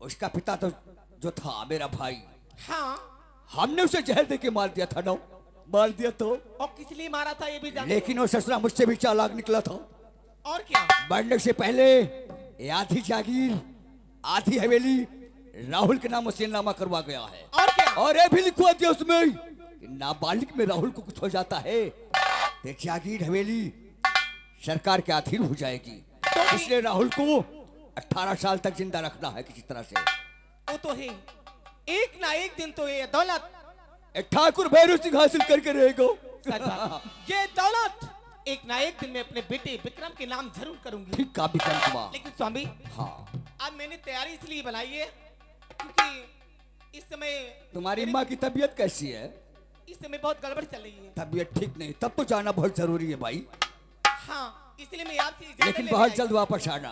उसका पिता तो जो था मेरा भाई, हाँ, हमने उसे जहर दे के मार दिया था ना, मार दिया तो। और किस लिए मारा था ये भी जानते लेकिन वो ससुरा मुझसे भी चालाक निकला था। हो? और क्या? मरने से पहले ये आधी जागीर आधी हवेली राहुल के नाम से नामा करवा गया है। और क्या? और ये भी लिखवा दिया उसमें कि नाबालिग में राहुल को कुछ हो जाता है तो जागीर हवेली सरकार के अधीन हो जाएगी। इसलिए राहुल को 18 साल तक जिंदा रखना है किसी तरह से। वो तो है, एक ना एक दिन तो ये दौलत ठाकुर भैरव सिंह हासिल करके रहेगा। सच बात। ये दौलत एक ना एक दिन मैं अपने बेटे विक्रम के नाम जरूर करूंगी। ठीक का विक्रम कुमार। लेकिन स्वामी, हाँ, आज मैंने तैयारी इसलिए बनाई है क्योंकि इस समय तुम्हारी माँ की तबीयत कैसी है? इस समय बहुत गड़बड़ चल रही है। तबीयत ठीक नहीं, तब तो जाना बहुत जरूरी है भाई। हाँ, इसलिए मैं आपसे इजाजत लेकिन लेने बहुत आई। जल्द वापस आना।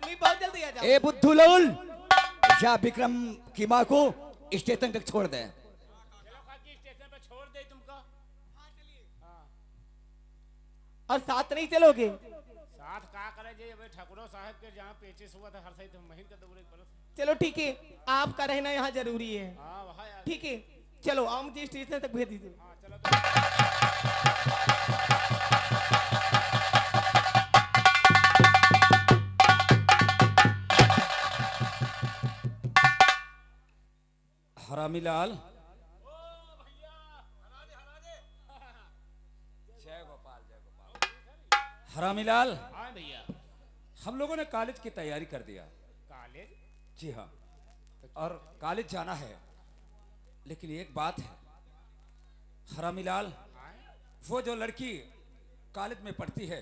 मैं बहुत जल्दी आ जाऊंगा। ए बुद्धूलाल, जा विक्रम की माँ को स्टेशन तक छोड़ दे। स्टेशन पे छोड़ दे तुमको। और साथ नहीं चलोगे? साथ का करे जे अबे ठाकुरो साहब के जहाँ पेचिस हुआ था हर सही तो महीन का दौरे पर। चलो ठीक है, आपका रहना यहाँ जरूरी है। हाँ वहाँ यार। ठीक है, चलो आप मुझे स्टेशन तक भेज दीजिए। हाँ चलो तो। हरामीलाल, हरामीलाल, हाँ भैया। हम लोगों ने कॉलेज की तैयारी कर दिया। कॉलेज? जी हाँ, और कॉलेज जाना है। लेकिन एक बात है हरामीलाल, वो जो लड़की कॉलेज में पढ़ती है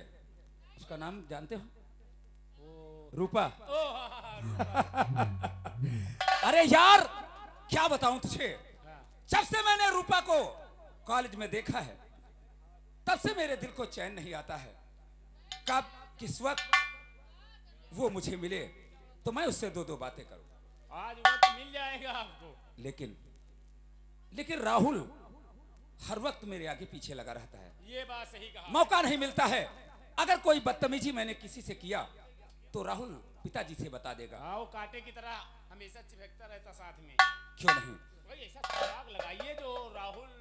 उसका नाम जानते हो? रूपा। अरे यार क्या बताऊं तुझे, जब से मैंने रूपा को कॉलेज में देखा है तब से मेरे दिल को चैन नहीं आता है। कब किस वक्त वो मुझे मिले तो मैं उससे दो दो बातें करूं। आज वक्त मिल जाएगा आपको। लेकिन राहुल हर वक्त मेरे आगे पीछे लगा रहता है। ये बात सही कहा। मौका नहीं मिलता है। अगर कोई बदतमीजी मैंने किसी से किया तो राहुल पिताजी से बता देगा। हाँ, वो कांटे की तरह हमेशा चिपकता रहता साथ में। क्यों नहीं? कोई ऐसा सुराग लगाइए जो राहुल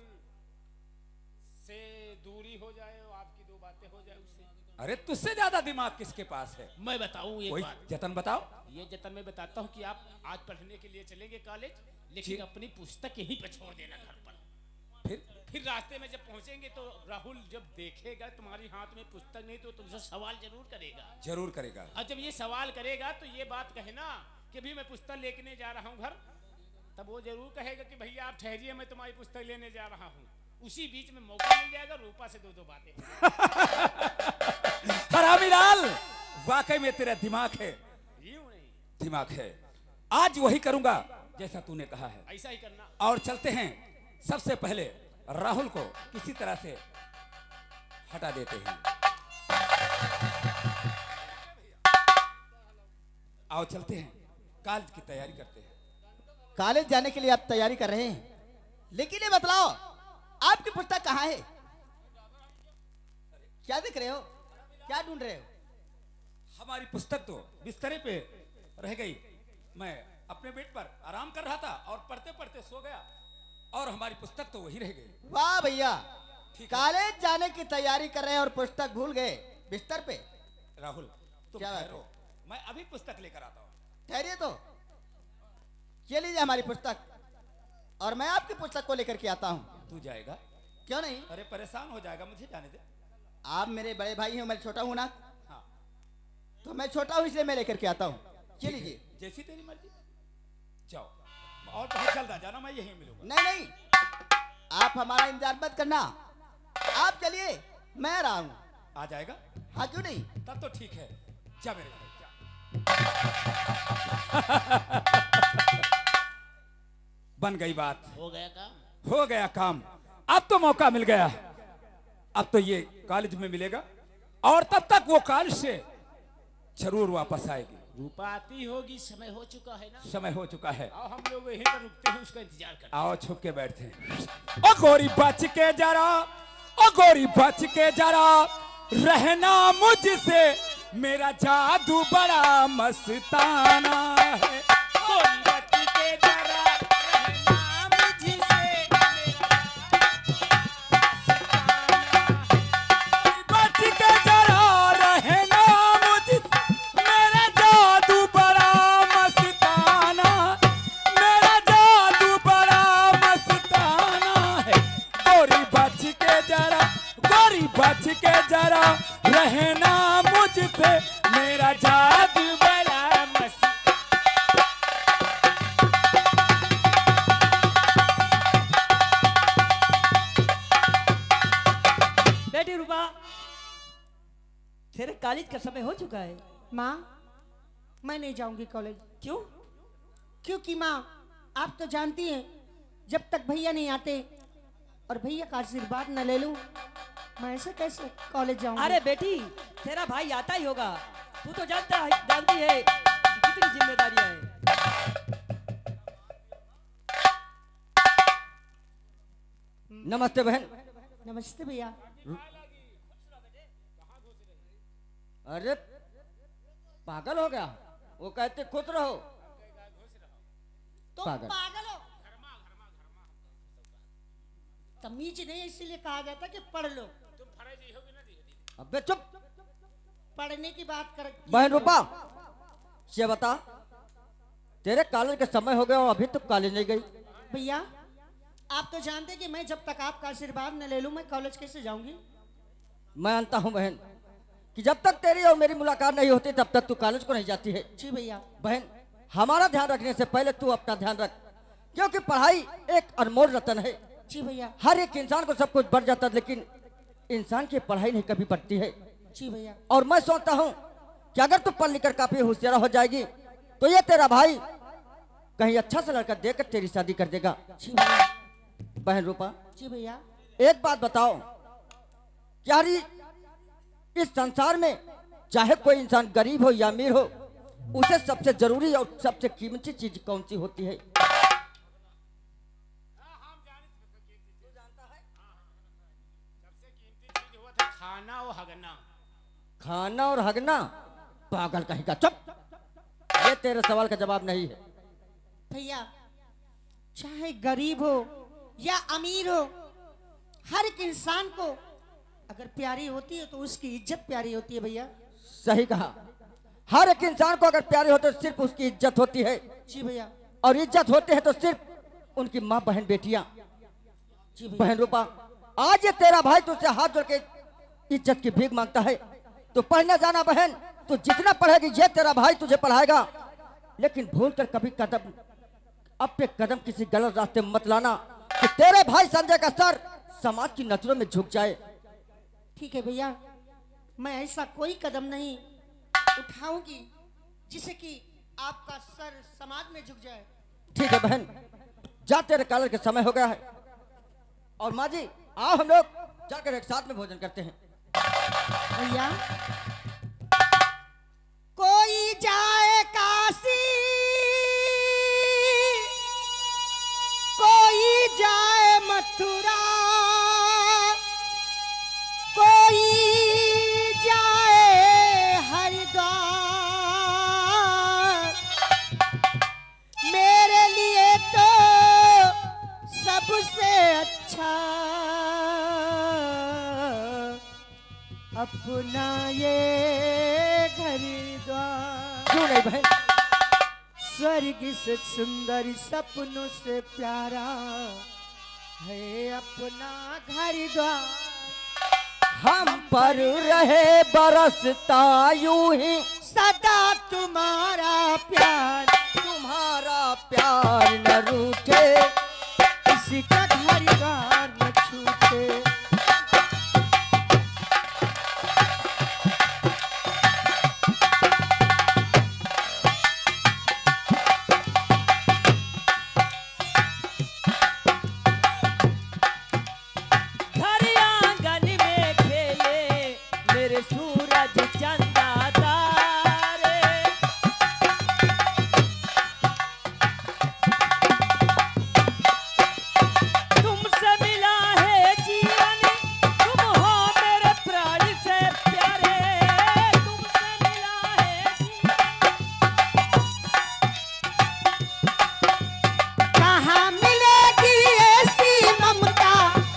से दूरी हो जाए और आपकी दो बातें हो जाए उससे। अरे तुझसे ज्यादा दिमाग किसके पास है? मैं बताऊं एक कोई बात। जतन बताओ। ये जतन मैं बताता हूँ कि आप आज पढ़ने के लिए चलेंगे कॉलेज, लेकिन अपनी पुस्तक यहीं पे छोड़ देना घर पर। फिर रास्ते में जब पहुंचेंगे तो राहुल जब देखेगा तुम्हारी हाथ में पुस्तक नहीं तो तुमसे सवाल जरूर करेगा। जरूर करेगा। और जब ये सवाल करेगा तो ये बात कहना कि भी मैं पुस्तक लेने जा रहा हूँ घर। तब वो जरूर कहेगा कि भैया आप ठहरिए, मैं तुम्हारी पुस्तक लेने जा रहा हूँ। उसी बीच में मौका मिल जाएगा रूपा से दो दो बातें। हरामीलाल, वाकई में तेरा दिमाग है। यूं नहीं, दिमाग है। आज वही करूंगा जैसा तूने कहा है। ऐसा ही करना। और चलते हैं, सबसे पहले राहुल को किसी तरह से हटा देते हैं। आओ चलते हैं, कॉलेज की तैयारी करते हैं। कॉलेज जाने के लिए आप तैयारी कर रहे हैं, लेकिन ये बतलाओ आपकी पुस्तक कहाँ है? क्या देख रहे हो, क्या ढूंढ रहे हो? हमारी पुस्तक तो बिस्तरे पे रह गई। मैं अपने बेड पर आराम कर रहा था और पढ़ते पढ़ते सो गया और हमारी पुस्तक तो वही रह गई। वाह भैया, ठीक है। कॉलेज जाने की तैयारी कर रहे हैं और पुस्तक भूल गए बिस्तर पे। राहुल तुम क्या बात ठहरो, मैं अभी पुस्तक लेकर आता हूँ। ठहरिए तो, ये लीजिए हमारी पुस्तक और मैं आपकी पुस्तक को लेकर के आता हूँ। तू जाएगा? क्यों नहीं, अरे परेशान हो जाएगा, मुझे जाने दे। आप मेरे बड़े भाई हैं, मैं छोटा हूँ ना। हाँ तो मैं छोटा हूँ इसलिए मैं लेकर के आता हूँ। ये लीजिए। जैसी तेरी मर्जी, जाओ। और बहुत जल्द आ जाना, मैं यहीं मिलूंगा। नहीं नहीं, आप हमारा इंतजार मत करना, आप चलिए, मैं आ रहा हूँ। आ जाएगा? हाँ क्यों नहीं। तब तो ठीक है, जा मेरे भाई जा। बन गई बात, हो गया काम। हो गया काम। अब तो मौका मिल गया। अब तो ये कॉलेज में मिलेगा और तब तक वो कॉलेज से जरूर वापस आएगी। रूपा आती होगी, समय हो चुका है ना। समय हो चुका है। आओ हम लोग यहीं पर रुकते हैं, उसका इंतजार करते आओ छुप के बैठते हैं। ओ गोरी बच के जरा, ओ गोरी बच के जरा रहना मुझसे, मेरा जादू बड़ा मस्ताना है। कॉलेज का समय हो चुका है। माँ, मैं नहीं जाऊंगी कॉलेज। क्यों? क्योंकि माँ, आप तो जानती हैं, जब तक भैया नहीं आते और भैया का आशीर्वाद न ले लूं, मैं ऐसे कैसे कॉलेज जाऊंगी? अरे बेटी, तेरा भाई आता ही होगा। तू तो जानती है कि कितनी जिम्मेदारियां हैं। नमस्ते बहन। नमस्ते भैया। अरे पागल हो गया, वो कहते खुश रहो। तुम पागल। पागल हो। तमीज नहीं, इसीलिए कहा जाता कि पढ़ लो। अबे चुप। पढ़ने की बात कर। बहन रूपा, ये बता, तेरे कॉलेज का समय हो गया और अभी तक कॉलेज नहीं गई। भैया, आप तो जानते हैं कि मैं जब तक आपका आशीर्वाद न ले लूं, मैं कॉलेज कैसे जाऊंगी? मैं जानता हूँ बहन कि जब तक तेरी और मेरी मुलाकात नहीं होती तब तक तू कॉलेज को नहीं जाती है। जी भैया। बहन, हमारा ध्यान रखने से पहले तू अपना ध्यान रख, क्योंकि पढ़ाई एक अनमोल रतन है। जी भैया। हर एक इंसान को सब कुछ बढ़ जाता है, लेकिन इंसान की पढ़ाई नहीं कभी बढ़ती है। जी भैया। और मैं सोचता हूँ कि अगर तू पढ़ लिख कर काफी होशियार हो जाएगी तो ये तेरा भाई कहीं अच्छा सा लड़का देकर तेरी शादी कर देगा। जी भैया। बहन रूपा, जी भैया। एक बात बताओ, क्या इस संसार में चाहे कोई इंसान गरीब हो या अमीर हो, उसे सबसे जरूरी और सबसे कीमती चीज कौन सी होती है? खाना और हगना। खाना और हगना? पागल कहीं का, चुप। ये तेरे सवाल का जवाब नहीं है। भैया, चाहे गरीब हो या अमीर हो, हर एक इंसान को अगर प्यारी होती है तो उसकी इज्जत प्यारी होती है भैया। सही कहा। हर एक इंसान को अगर प्यारी हो तो सिर्फ उसकी इज्जत होती है। जी भैया। और इज्जत होती है तो सिर्फ उनकी माँ बहन बेटियां। जी भैया। बहन रूपा, आज ये तेरा भाई तुझसे हाथ जोड़ के इज्जत की भीख मांगता है तो पढ़ने जाना बहन। तू जितना पढ़ेगी ये तेरा भाई तुझे पढ़ाएगा, लेकिन भूल कर कभी कदम अपने कदम किसी गलत रास्ते में मत लाना कि तेरे भाई संजय का सर समाज की नजरों में झुक जाए। ठीक है भैया, मैं ऐसा कोई कदम नहीं उठाऊंगी जिससे कि आपका सर समाज में झुक जाए। ठीक है बहन, जा, तेरे कॉलेज के समय हो गया है। और माँ जी, आओ हम लोग जाकर एक साथ में भोजन करते हैं। भैया, कोई जाए काशी, कोई जाए मथुरा, कोई जाए हरिद्वार, मेरे लिए तो सबसे अच्छा अपना ये घर द्वार। क्यों नहीं बहन? स्वर्ग से सुंदर, सपनों से प्यारा है अपना घर द्वार। हम पर रहे बरसता यूं ही सदा तुम्हारा प्यार, तुम्हारा प्यार न रूठे, किसी का घर द्वार न छूटे। घर आंगन में खेले मेरे सूरज चंदा तारे, तुमसे मिला है जीवन, तुम हो मेरे प्राण से प्यारे, तुमसे मिला है कहाँ मिलेगी ऐसी ममता,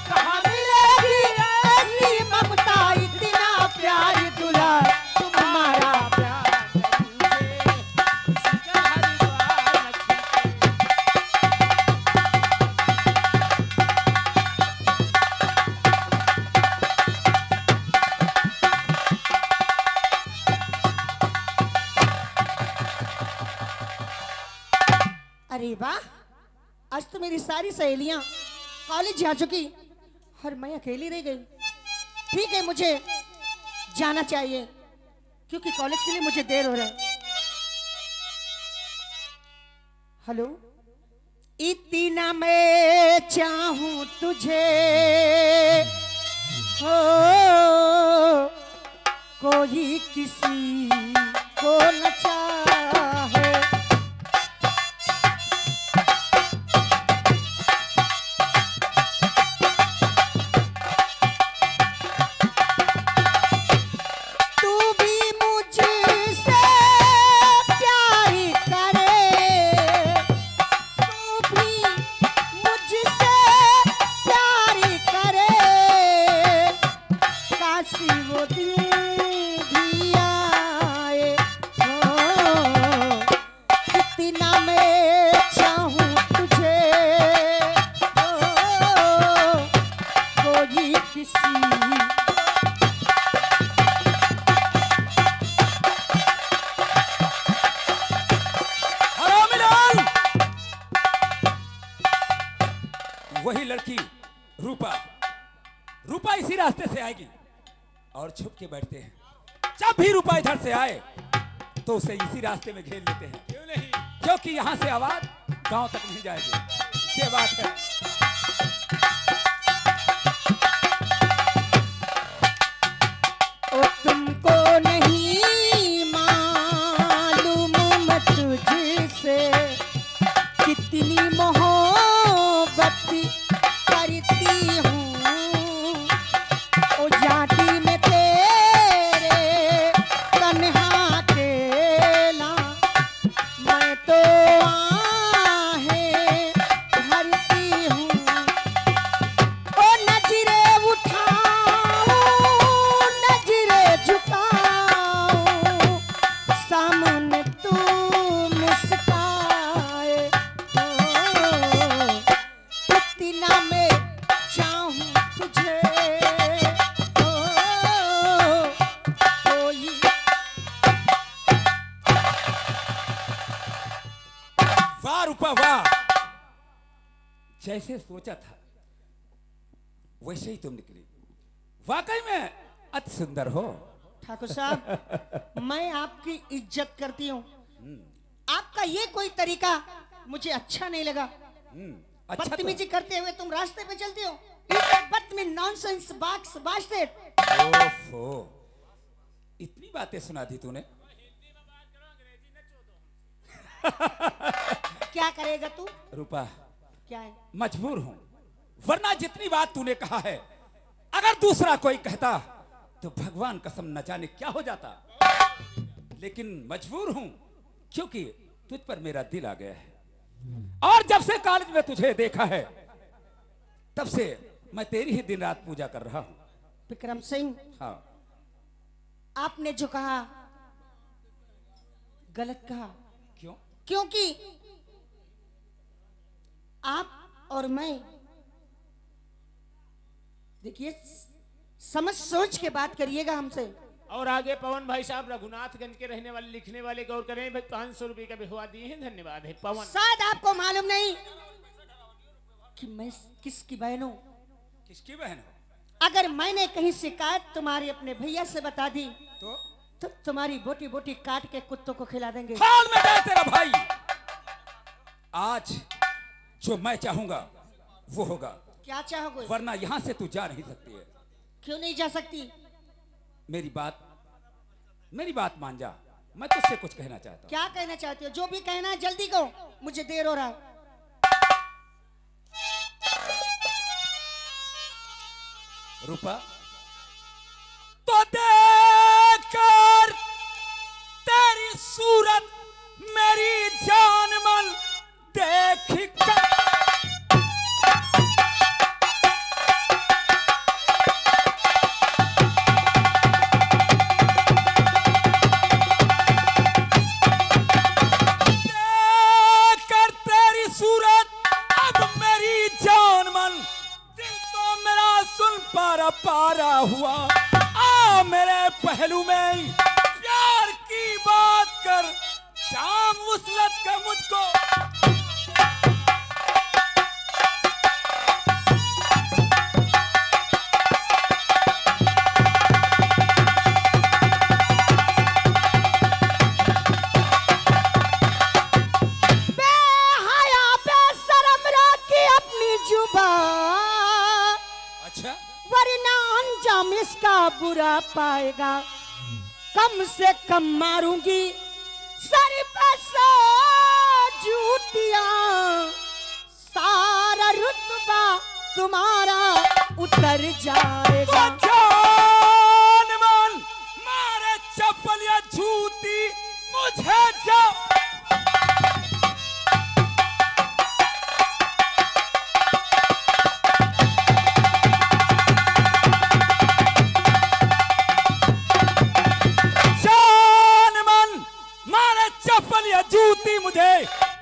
कहाँ मिलेगी ऐसी ममता, इतना प्यार दुला तुम्हारा प्यार मुझे, किसी का हर द्वार न छूटे। अरे वाह, आज तो मेरी सारी सहेलियां कॉलेज जा चुकी और मैं अकेली रह गई। ठीक है, मुझे जाना चाहिए। क्योंकि कॉलेज के लिए मुझे देर हो रहा है। हेलो। इतना मैं चाहूं तुझे हो, कोई किसी को न चाहे। वही लड़की रूपा, रूपा इसी रास्ते से आएगी और छुप के बैठते हैं। जब भी रूपा इधर से आए तो उसे इसी रास्ते में घेर लेते हैं। क्यों नहीं? क्योंकि यहाँ से आवाज गांव तक नहीं जाएगी। ये बात है। ओ तुमको नहीं मालूम मैं तुझसे कितनी मोहब्बत करती हूँ। ओ जाती में तेरे तन्हा अकेला मैं तो आहें भरती हूँ। ओ नजरे उठाऊं नजरे झुकाऊं सामने तू मुस्काए। इतना मैं चाहूं तुझे कोई। वाह रूपा वाह, जैसे सोचा था वैसे ही तुम निकली। वाकई में अति सुंदर हो। ठाकुर साहब, मैं आपकी इज्जत करती हूँ। आपका ये कोई तरीका मुझे अच्छा नहीं लगा। अच्छा तो, बदतमीजी करते हुए तुम रास्ते पे चलते हो। बदतमीज नॉनसेंस बाक्स बास्टेड। ओफो, इतनी बातें सुना दी तूने। क्या करेगा तू? रूपा क्या है? मजबूर हूं, वरना जितनी बात तूने कहा है अगर दूसरा कोई कहता तो भगवान कसम न जाने क्या हो जाता। लेकिन मजबूर हूं क्योंकि तुझ पर मेरा दिल आ गया है। और जब से कॉलेज में तुझे देखा है तब से मैं तेरी ही दिन रात पूजा कर रहा हूं। विक्रम सिंह, हाँ, आपने जो कहा गलत कहा। क्यों? क्योंकि आप और मैं, देखिए समझ सोच के बात करिएगा हमसे। और आगे पवन भाई साहब रघुनाथगंज के रहने वाले लिखने वाले गौर करें। भाई 500 रुपए का भिजवा दिए हैं, धन्यवाद है पवन। शायद आपको मालूम नहीं कि मैं किसकी बहन हूं। किसकी बहन हो? अगर मैंने कहीं शिकायत तुम्हारे अपने भैया से बता दी तो तुम्हारी बोटी बोटी काट के कुत्तों को खिला देंगे। खाल में गए तेरा भाई। आज जो मैं चाहूंगा वो होगा, क्या चाहोगे? वरना यहां से तू जा नहीं सकती है। क्यों नहीं जा सकती? मेरी बात मान जा। मैं तुझसे कुछ कहना चाहता हूं। क्या कहना चाहते हो? जो भी कहना है जल्दी कहो, मुझे देर हो रहा है। रूपा, तो देखकर तेरी सूरत मेरी जान मन देख कर पारा हुआ। आ मेरे पहलू में प्यार की बात कर उसका बुरा पाएगा। कम से कम मारूंगी सर पे 100 जूतियां, सारा रुतबा तुम्हारा उतर जाएगा। तो जान मन मारे चप्पल या जूती मुझे जा। या जूती मुझे,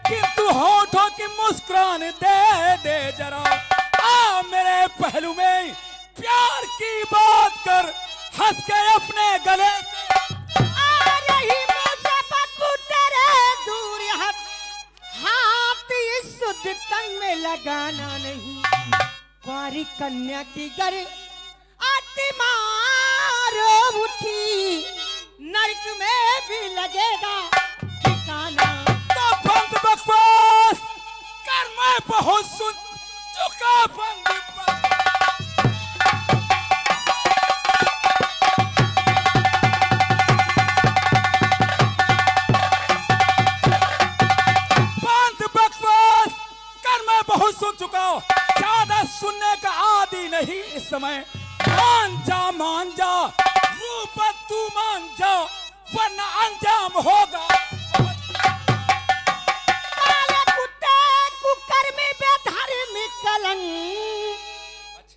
किंतु होठों की मुस्कुरान दे दे जरा। आ मेरे पहलू में प्यार की बात कर, हंस के अपने गले आ रही मुझे बदबू तेरे दूर हट, हाथ इस सुध तंग में लगाना नहीं। कुंवारी कन्या की गर आती मारो उठी, नरक में भी लगेगा ठिकाना। तो बंद बकवास कर, मैं बहुत सुन चुका बंद बकवास कर, मैं बहुत सुन चुका हूं, ज्यादा सुनने का आदि नहीं इस समय। मान जा रूप तू मान जा, वरना अंजाम होगा।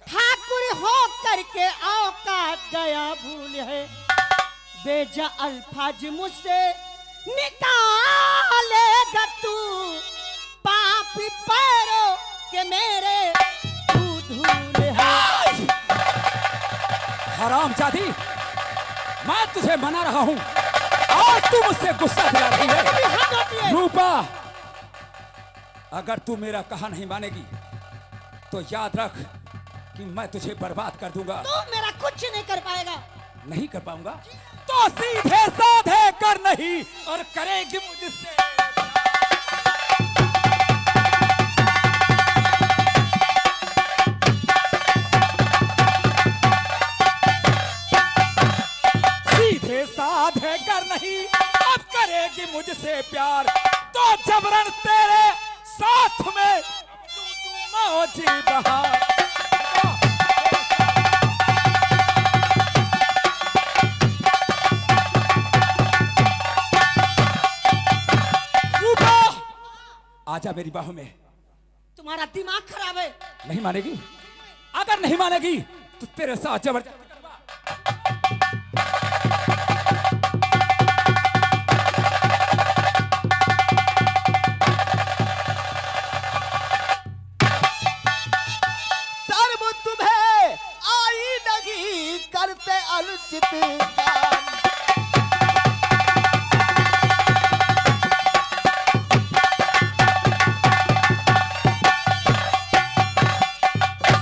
ठाकुर हो करके औकात गया भूल है, बेजा अल्फाज मुझसे निकालेगा तू, पापी पैरों के मेरे तू धूल है। हरामजादी, मैं तुझे मना रहा हूं और तू मुझसे गुस्सा दिला रही है। रूपा, अगर तू मेरा कहा नहीं मानेगी तो याद रख कि मैं तुझे बर्बाद कर दूंगा। तू मेरा कुछ नहीं कर पाएगा। नहीं कर पाऊंगा तो सीधे साधे कर नहीं, और करेगी मुझसे। सीधे साधे कर नहीं, अब करेगी मुझसे प्यार, तो जबरन तेरे साथ में मौजी बहार। आजा मेरी बाहों में। तुम्हारा दिमाग खराब है। नहीं मानेगी? अगर नहीं मानेगी तो तेरे साथ जबरदस्ती सर्व तुम्हें आई नहीं करते अनुचित काम।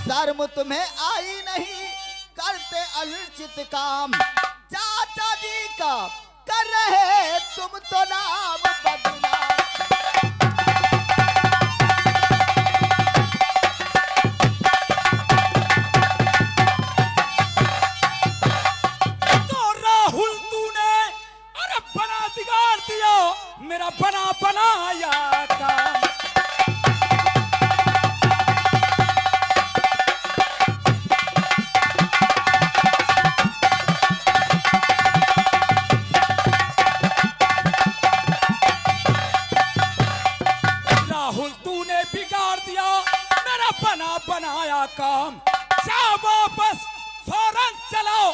शर्म तुम्हें आई नहीं करते अनुचित काम। चाचा जी का कर रहे तुम तो नाम बदनाम। तो राहुल तूने अरे बना बिगाड़ दिया मेरा बना बनाया काम। बनाया काम। जा वापस फौरन चलाओ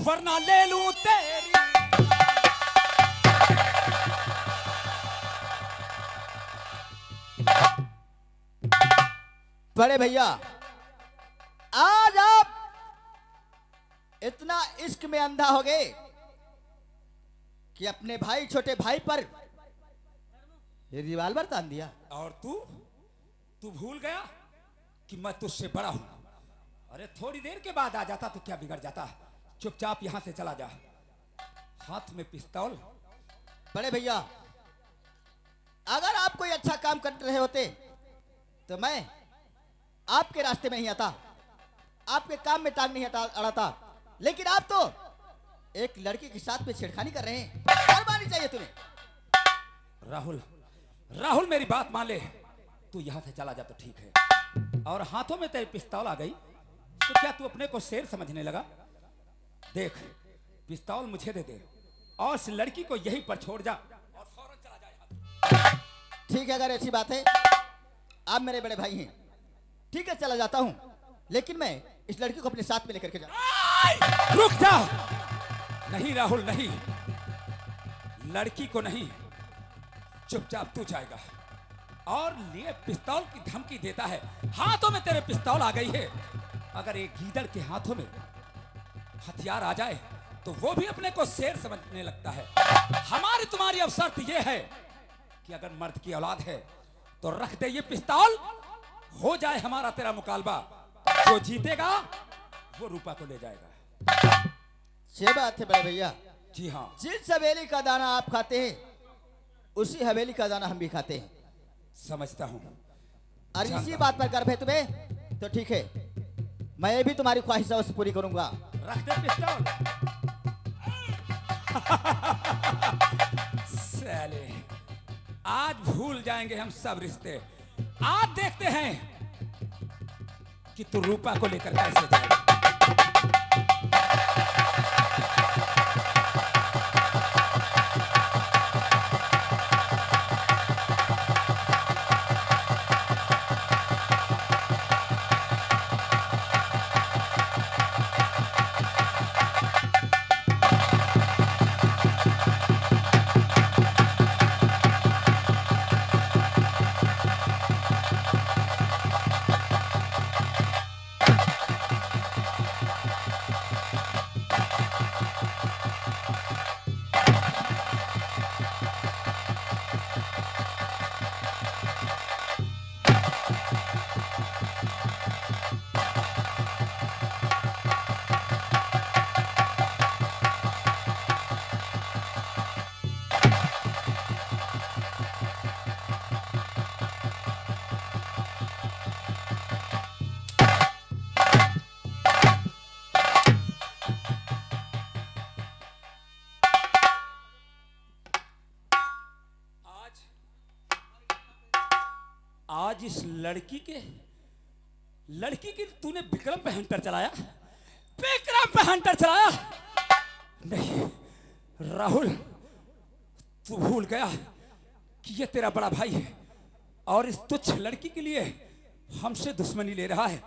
वरना ले लूं तेरी। बड़े भैया, आज आप इतना इश्क में अंधा हो गए कि अपने भाई छोटे भाई पर ये रिवाल्वर तान दिया। और तू भूल गया कि मैं तुझसे बड़ा हूं। अरे थोड़ी देर के बाद आ जाता तो क्या बिगड़ जाता। चुपचाप यहां से चला जा। हाथ में पिस्तौल। बड़े भैया, अगर आप कोई अच्छा काम कर रहे होते तो मैं आपके रास्ते में ही आता, आपके काम में टांग नहीं अड़ाता। लेकिन आप तो एक लड़की के साथ में छेड़खानी कर रहे हैं। हार माननी चाहिए तुम्हें। राहुल, राहुल मेरी बात मान ले। तू यहां से चला जा तो ठीक है। और हाथों में तेरी पिस्तौल आ गई तो क्या तू अपने को शेर समझने लगा? देख, पिस्तौल मुझे दे दे और उस लड़की को यहीं पर छोड़ जा और फौरन चला जा यहाँ से। ठीक है, अगर ऐसी बात है, आप मेरे बड़े भाई हैं, ठीक है चला जाता हूं, लेकिन मैं इस लड़की को अपने साथ में लेकर के जा। रुक जा। नहीं राहुल नहीं, लड़की को नहीं, चुपचाप तू जाएगा। और लिए पिस्तौल की धमकी देता है। हाथों में तेरे पिस्तौल आ गई है। अगर एक गीदड़ के हाथों में हथियार आ जाए तो वो भी अपने को शेर समझने लगता है। हमारी तुम्हारी अब शर्त यह है कि अगर मर्द की औलाद है तो रख दे ये पिस्तौल, हो जाए हमारा तेरा मुकालबा। जो जीतेगा वो रूपा को ले जाएगा। ये बात है बड़े भैया। जी हाँ, जिस हवेली का दाना आप खाते हैं उसी हवेली का दाना हम भी खाते हैं। समझता हूं। और जानता इसी हूं। बात पर गर्व है तुम्हें तो ठीक है, मैं भी तुम्हारी ख्वाहिश अवश्य पूरी करूंगा। रख दे पिस्तौल। साले, आज भूल जाएंगे हम सब रिश्ते। आज देखते हैं कि तू रूपा को लेकर कैसे जाएगा। आज इस लड़की की तूने विक्रम पे हंटर चलाया। विक्रम पे हंटर चलाया। नहीं राहुल, तू भूल गया कि ये तेरा बड़ा भाई है और इस तुच्छ लड़की के लिए हमसे दुश्मनी ले रहा है।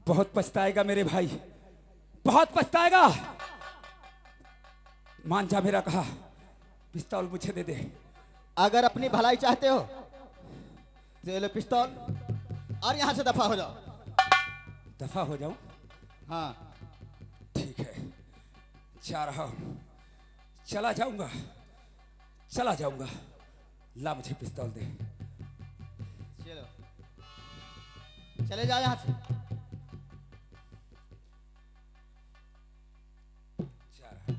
बहुत पछताएगा मेरे भाई, बहुत पछताएगा। मान जा मेरा कहा, पिस्तौल मुझे दे दे। अगर अपनी भलाई चाहते हो तो ये लो पिस्तौल और यहां से दफा हो जाओ। दफा हो जाऊं? हाँ, ठीक है, जा रहा हूं, चला जाऊंगा, चला जाऊंगा। ला मुझे पिस्तौल दे। चलो चले जाओ यहां से। जा रहा।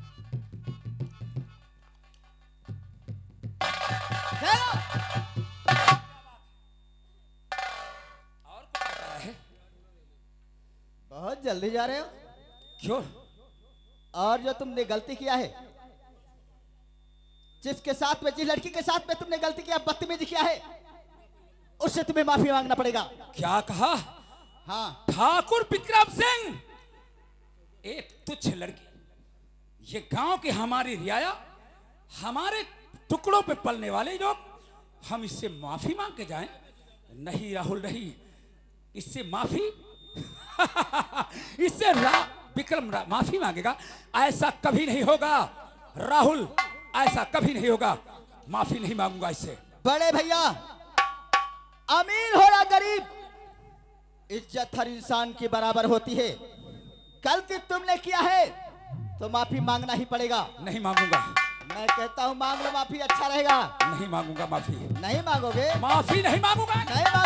चलो। और कुछ बताया है? बहुत जल्दी जा रहे हो। क्यों? और जो तुमने गलती किया है, जिसके साथ में, जिस लड़की के साथ में तुमने गलती किया, बदतमीजी किया है, उससे तुम्हें माफी मांगना पड़ेगा। क्या कहा? हाँ, ठाकुर विक्रम सिंह, एक तुच्छ लड़की, ये गांव की हमारी रियाया, हमारे टुकड़ों पे पलने वाले लोग, हम इससे माफी मांग के जाएं? नहीं राहुल नहीं, इससे माफी इससे विक्रम माफी मांगेगा? ऐसा कभी नहीं होगा राहुल, ऐसा कभी नहीं होगा। माफी नहीं मांगूंगा इससे। बड़े भैया, अमीर हो या गरीब, इज्जत हर इंसान की बराबर होती है। गलती तुमने किया है तो माफी मांगना ही पड़ेगा। नहीं मांगूंगा। मैं कहता हूँ मांग लो माफी, अच्छा रहेगा। नहीं मांगूंगा माफी। नहीं मांगोगे? माफी नहीं मांगूंगा। नहीं मांगोगे?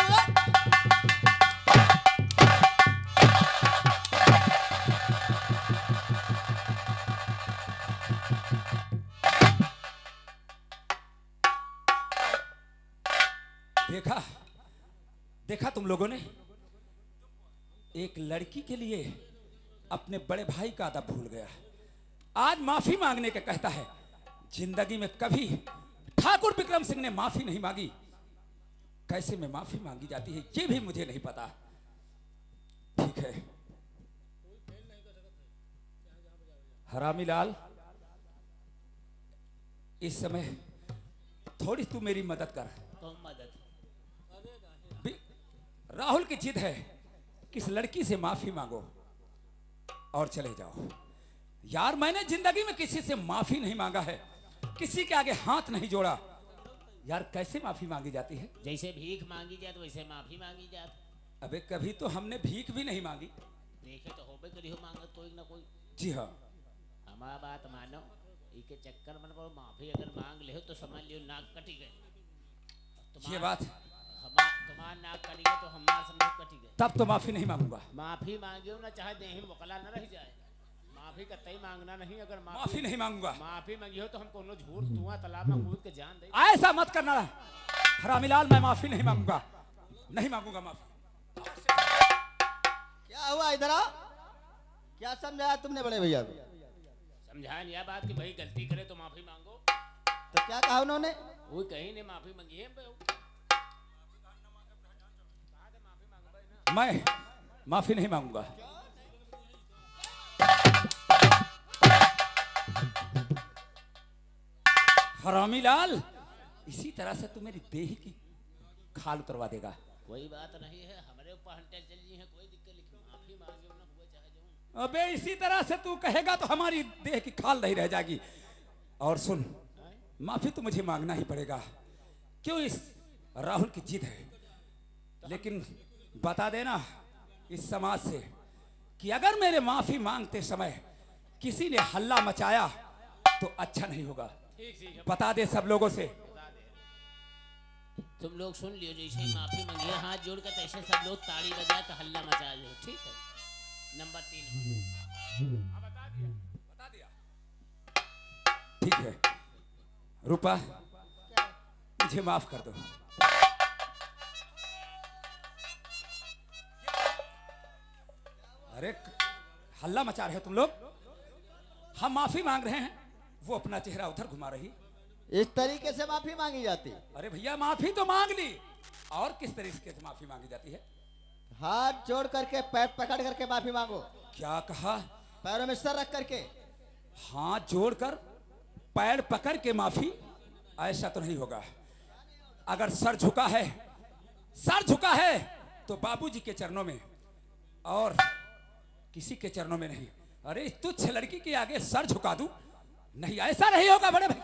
देखा, देखा तुम लोगों ने, एक लड़की के लिए अपने बड़े भाई का अदब भूल गया। आज माफी मांगने के कहता है। जिंदगी में कभी ठाकुर विक्रम सिंह ने माफी नहीं मांगी। कैसे में माफी मांगी जाती है ये भी मुझे नहीं पता। ठीक है हरामी लाल, इस समय थोड़ी तू मेरी मदद कर। तो मदद राहुल की जिद है किस लड़की से माफी मांगो और चले जाओ। यार मैंने जिंदगी में किसी से माफी नहीं मांगा है, किसी के आगे हाथ नहीं जोड़ा। यार कैसे माफी मांगी जाती है? जैसे भीख मांगी जात वैसे माफी मांगी जात। अबे कभी तो हमने भीख भी नहीं मांगी। देखे तो होबे करी हो मांगत कोई ना कोई। जी हाँ, हमारा बात मानो, इके चक्कर में पर माफी अगर मांग ले हो तो समझ लियो नाक कटी गई। ये बात तुम्हारा नाक कटी गई तो हमारा समझ कटी गई। तब तो माफी नहीं मांगूंगा। माफी मांगियो ना चाहे देही मोकला न रह जाए, माफी का तय मांगना नहीं। अगर माफी नहीं मांगूंगा। माफी मांगियो तो हम कोनो झूठ धुआं तालाब में कूद के जान दे। ऐसा मत करना हरामीलाल, मैं माफी नहीं मांगूंगा, नहीं मांगूंगा माफी। क्या हुआ इधर आओ। क्या समझाया तुमने बड़े भैया को? समझाया यह बात कि भाई गलती करे तो माफी मांगो। तो क्या कहा उन्होंने? वो कहीं ने माफी मांगी है। मैं माफी नहीं मांगूंगा। हरामीलाल, इसी तरह से तू मेरी देही की खाल उतरवा देगा। कोई बात नहीं है, हमारे ऊपर हंटे चल जी है, कोई दिक्कत नहीं। माफी मांगियो ना हुआ चाहे जो। अबे इसी तरह से तू कहेगा तो हमारी देह की खाल नहीं रह जाएगी। और सुन, माफी तो मुझे मांगना ही पड़ेगा। क्यों? इस राहुल की जिद है। लेकिन बता देना इस समाज से कि अगर मेरे माफी मांगते समय किसी ने हल्ला मचाया तो अच्छा नहीं होगा। बता दे सब लोगों से। तुम लोग सुन लियो, जैसे ही माफी मांगिए हाथ जोड़ कर तैसे सब लोग ताड़ी बजा के हल्ला मचा दे। ठीक है। नंबर 3 बता दिया। ठीक है रूपा, मुझे माफ कर दो। अरे हल्ला मचा रहे हो तुम लोग। हम माफी मांग रहे हैं, वो अपना चेहरा उधर घुमा रही। इस तरीके से माफी मांगी जाती? अरे भैया माफी तो मांग ली, और किस तरीके से माफी मांगी जाती है? हाथ जोड़ करके पैर पकड़ करके माफी मांगो। क्या कहा? पैरों में सर रख करके। हाथ जोड़कर पैर पकड़ के माफी? ऐसा तो नहीं होगा। अगर सर झुका है तो बाबूजी के चरणों में, और किसी के चरणों में नहीं। अरे इस तुच्छ लड़की के आगे सर झुका दूं? नहीं, ऐसा नहीं होगा बड़े भाई।